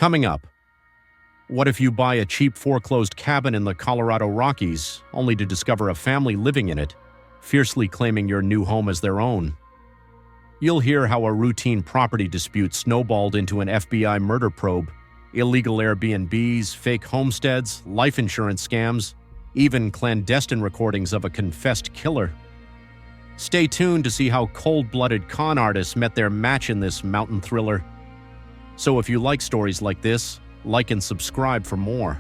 Coming up, what if you buy a cheap foreclosed cabin in the Colorado Rockies, only to discover a family living in it, fiercely claiming your new home as their own? You'll hear how a routine property dispute snowballed into an FBI murder probe, illegal Airbnbs, fake homesteads, life insurance scams, even clandestine recordings of a confessed killer. Stay tuned to see how cold-blooded con artists met their match in this mountain thriller. So if you like stories like this, like and subscribe for more.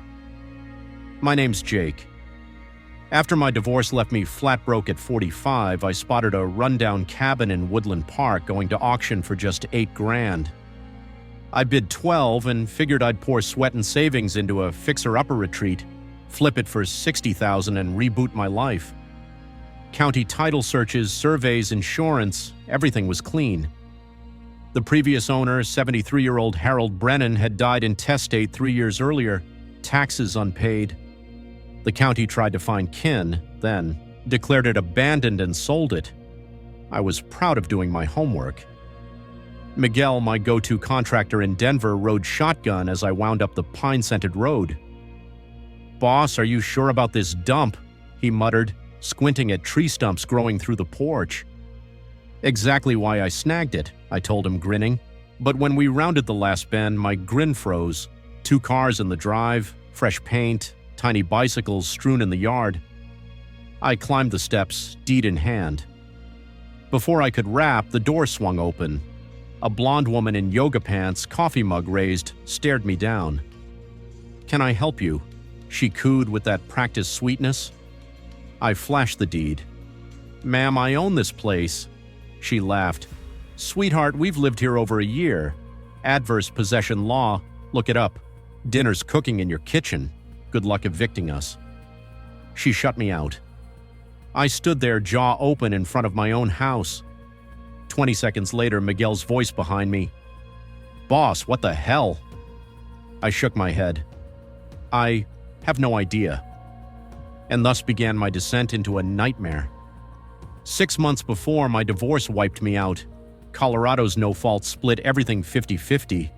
My name's Jake. After my divorce left me flat broke at 45, I spotted a rundown cabin in Woodland Park going to auction for just $8,000. I bid 12 and figured I'd pour sweat and savings into a fixer-upper retreat, flip it for $60,000 and reboot my life. County title searches, surveys, insurance, everything was clean. The previous owner, 73-year-old Harold Brennan, had died intestate 3 years earlier, taxes unpaid. The county tried to find kin, then declared it abandoned and sold it. I was proud of doing my homework. Miguel, my go-to contractor in Denver, rode shotgun as I wound up the pine-scented road. "Boss, are you sure about this dump?" he muttered, squinting at tree stumps growing through the porch. "Exactly why I snagged it," I told him, grinning. But when we rounded the last bend, my grin froze. 2 cars in the drive, fresh paint, tiny bicycles strewn in the yard. I climbed the steps, deed in hand. Before I could rap, the door swung open. A blonde woman in yoga pants, coffee mug raised, stared me down. "Can I help you?" she cooed with that practiced sweetness. I flashed the deed. "Ma'am, I own this place." She laughed. "Sweetheart, we've lived here over a year. Adverse possession law. Look it up. Dinner's cooking in your kitchen. Good luck evicting us." She shut me out. I stood there, jaw open, in front of my own house. 20 seconds later, Miguel's voice behind me. "Boss, what the hell?" I shook my head. "I have no idea." And thus began my descent into a nightmare. 6 months before, my divorce wiped me out. Colorado's no-fault split everything 50-50.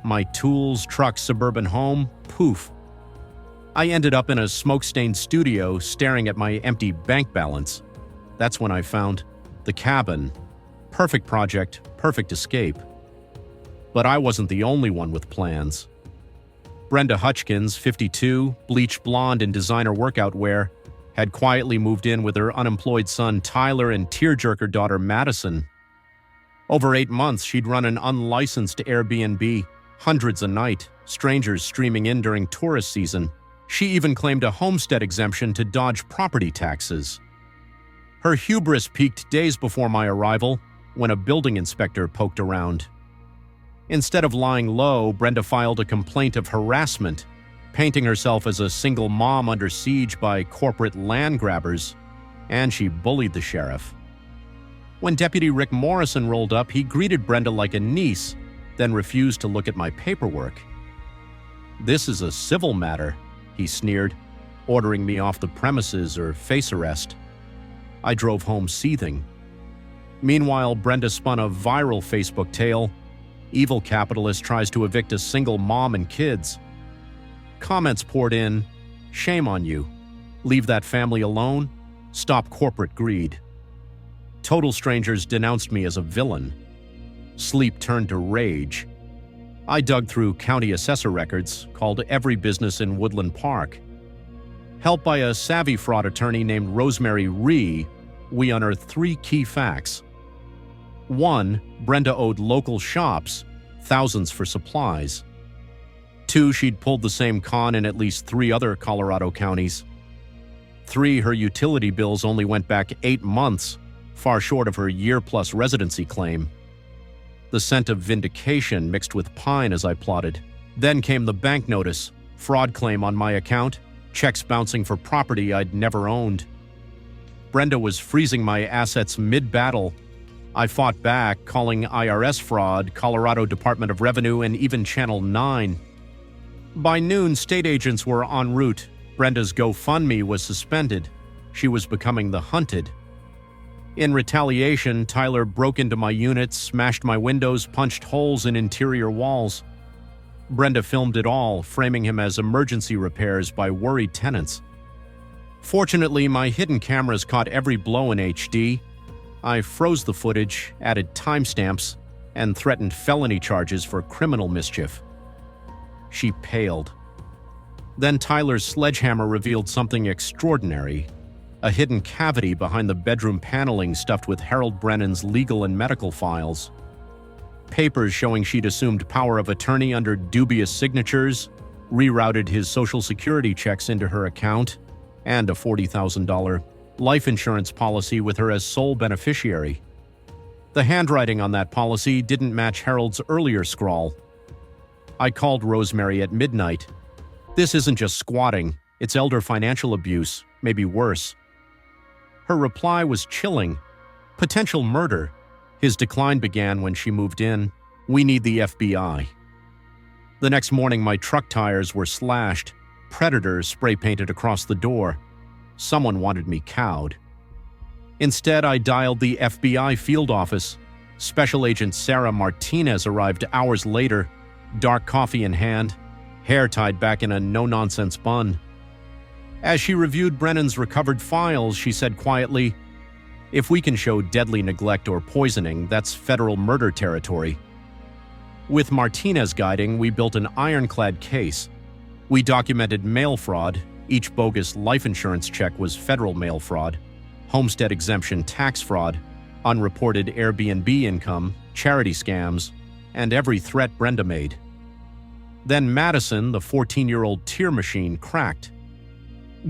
My tools, truck, suburban home, poof. I ended up in a smoke-stained studio staring at my empty bank balance. That's when I found the cabin. Perfect project, perfect escape. But I wasn't the only one with plans. Brenda Hutchkins, 52, bleached blonde in designer workout wear, had quietly moved in with her unemployed son Tyler and tearjerker daughter Madison. Over 8 months, she'd run an unlicensed Airbnb, hundreds a night, strangers streaming in during tourist season. She even claimed a homestead exemption to dodge property taxes. Her hubris peaked days before my arrival, when a building inspector poked around. Instead of lying low, Brenda filed a complaint of harassment, painting herself as a single mom under siege by corporate land grabbers, and she bullied the sheriff. When Deputy Rick Morrison rolled up, he greeted Brenda like a niece, then refused to look at my paperwork. "This is a civil matter," he sneered, ordering me off the premises or face arrest. I drove home seething. Meanwhile, Brenda spun a viral Facebook tale. Evil capitalist tries to evict a single mom and kids. Comments poured in. "Shame on you. Leave that family alone. Stop corporate greed." Total strangers denounced me as a villain. Sleep turned to rage. I dug through county assessor records, called every business in Woodland Park. Helped by a savvy fraud attorney named Rosemary Ree, we unearthed 3 key facts. 1. Brenda owed local shops thousands for supplies. 2. She'd pulled the same con in at least 3 other Colorado counties. 3. Her utility bills only went back 8 months, far short of her year-plus residency claim. The scent of vindication mixed with pine as I plotted. Then came the bank notice, fraud claim on my account, checks bouncing for property I'd never owned. Brenda was freezing my assets mid-battle. I fought back, calling IRS fraud, Colorado Department of Revenue, and even Channel 9. By noon, state agents were en route. Brenda's GoFundMe was suspended. She was becoming the hunted. In retaliation, Tyler broke into my unit, smashed my windows, punched holes in interior walls. Brenda filmed it all, framing him as emergency repairs by worried tenants. Fortunately, my hidden cameras caught every blow in HD. I froze the footage, added timestamps, and threatened felony charges for criminal mischief. She paled. Then Tyler's sledgehammer revealed something extraordinary: a hidden cavity behind the bedroom paneling stuffed with Harold Brennan's legal and medical files. Papers showing she'd assumed power of attorney under dubious signatures, rerouted his Social Security checks into her account, and a $40,000 life insurance policy with her as sole beneficiary. The handwriting on that policy didn't match Harold's earlier scrawl. I called Rosemary at midnight. "This isn't just squatting, it's elder financial abuse, maybe worse." Her reply was chilling. Potential murder. His decline began when she moved in. "We need the FBI." The next morning, my truck tires were slashed, Predator spray-painted across the door. Someone wanted me cowed. Instead, I dialed the FBI field office. Special Agent Sarah Martinez arrived hours later, dark coffee in hand, hair tied back in a no-nonsense bun. As she reviewed Brennan's recovered files, she said quietly, "If we can show deadly neglect or poisoning, that's federal murder territory." With Martinez guiding, we built an ironclad case. We documented mail fraud. Each bogus life insurance check was federal mail fraud, homestead exemption tax fraud, unreported Airbnb income, charity scams, and every threat Brenda made. Then Madison, the 14-year-old tear machine, cracked.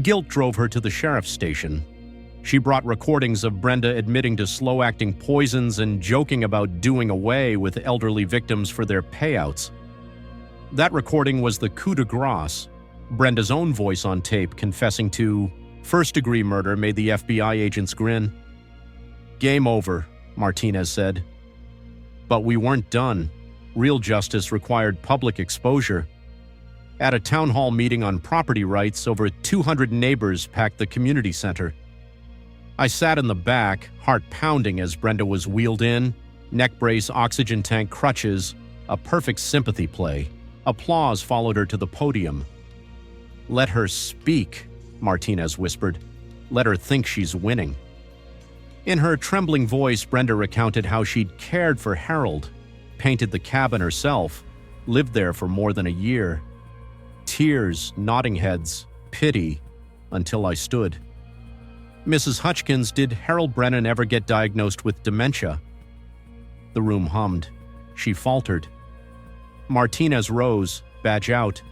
Guilt drove her to the sheriff's station. She brought recordings of Brenda admitting to slow-acting poisons and joking about doing away with elderly victims for their payouts. That recording was the coup de grace, Brenda's own voice on tape confessing to first-degree murder made the FBI agents grin. "Game over," Martinez said. But we weren't done. Real justice required public exposure. At a town hall meeting on property rights, over 200 neighbors packed the community center. I sat in the back, heart pounding as Brenda was wheeled in, neck brace, oxygen tank, crutches, a perfect sympathy play. Applause followed her to the podium. "Let her speak," Martinez whispered. "Let her think she's winning." In her trembling voice, Brenda recounted how she'd cared for Harold, painted the cabin herself, lived there for more than a year. Tears, nodding heads, pity, until I stood. "Mrs. Hutchkins, did Harold Brennan ever get diagnosed with dementia?" The room hummed. She faltered. Martinez rose, badge out.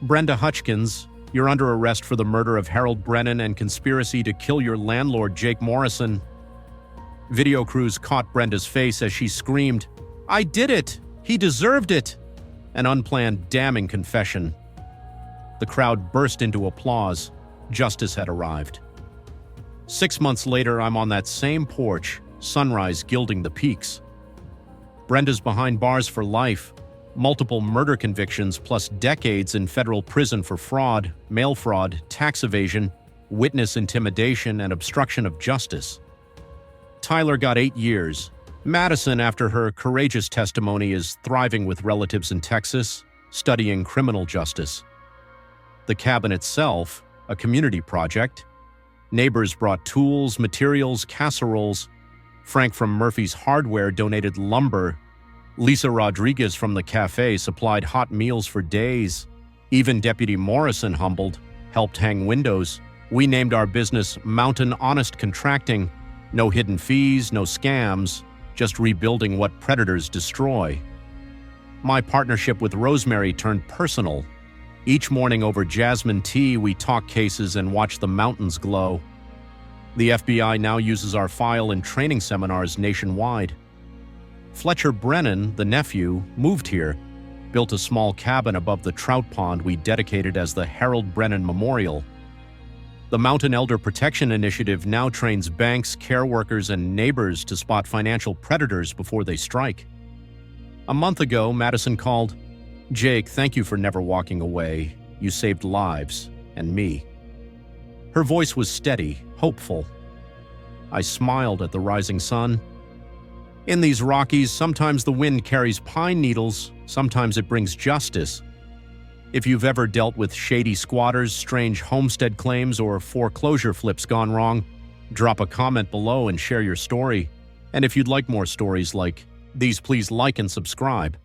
"Brenda Hutchkins, you're under arrest for the murder of Harold Brennan and conspiracy to kill your landlord, Jake Morrison." Video crews caught Brenda's face as she screamed, "I did it! He deserved it!" An unplanned, damning confession. The crowd burst into applause. Justice had arrived. 6 months later, I'm on that same porch, sunrise gilding the peaks. Brenda's behind bars for life, multiple murder convictions plus decades in federal prison for fraud, mail fraud, tax evasion, witness intimidation, and obstruction of justice. Tyler got 8 years. Madison, after her courageous testimony, is thriving with relatives in Texas, studying criminal justice. The cabin itself, a community project. Neighbors brought tools, materials, casseroles. Frank from Murphy's Hardware donated lumber. Lisa Rodriguez from the cafe supplied hot meals for days. Even Deputy Morrison, humbled, helped hang windows. We named our business Mountain Honest Contracting. No hidden fees, no scams, just rebuilding what predators destroy. My partnership with Rosemary turned personal. Each morning over jasmine tea, we talk cases and watch the mountains glow. The FBI now uses our file in training seminars nationwide. Fletcher Brennan, the nephew, moved here, built a small cabin above the trout pond we dedicated as the Harold Brennan Memorial. The Mountain Elder Protection Initiative now trains banks, care workers, and neighbors to spot financial predators before they strike. A month ago, Madison called, "Jake, thank you for never walking away. You saved lives, and me." Her voice was steady, hopeful. I smiled at the rising sun. In these Rockies, sometimes the wind carries pine needles, Sometimes it brings justice. If you've ever dealt with shady squatters, strange homestead claims, or foreclosure flips gone wrong, drop a comment below and share your story. And if you'd like more stories like these, please like and subscribe.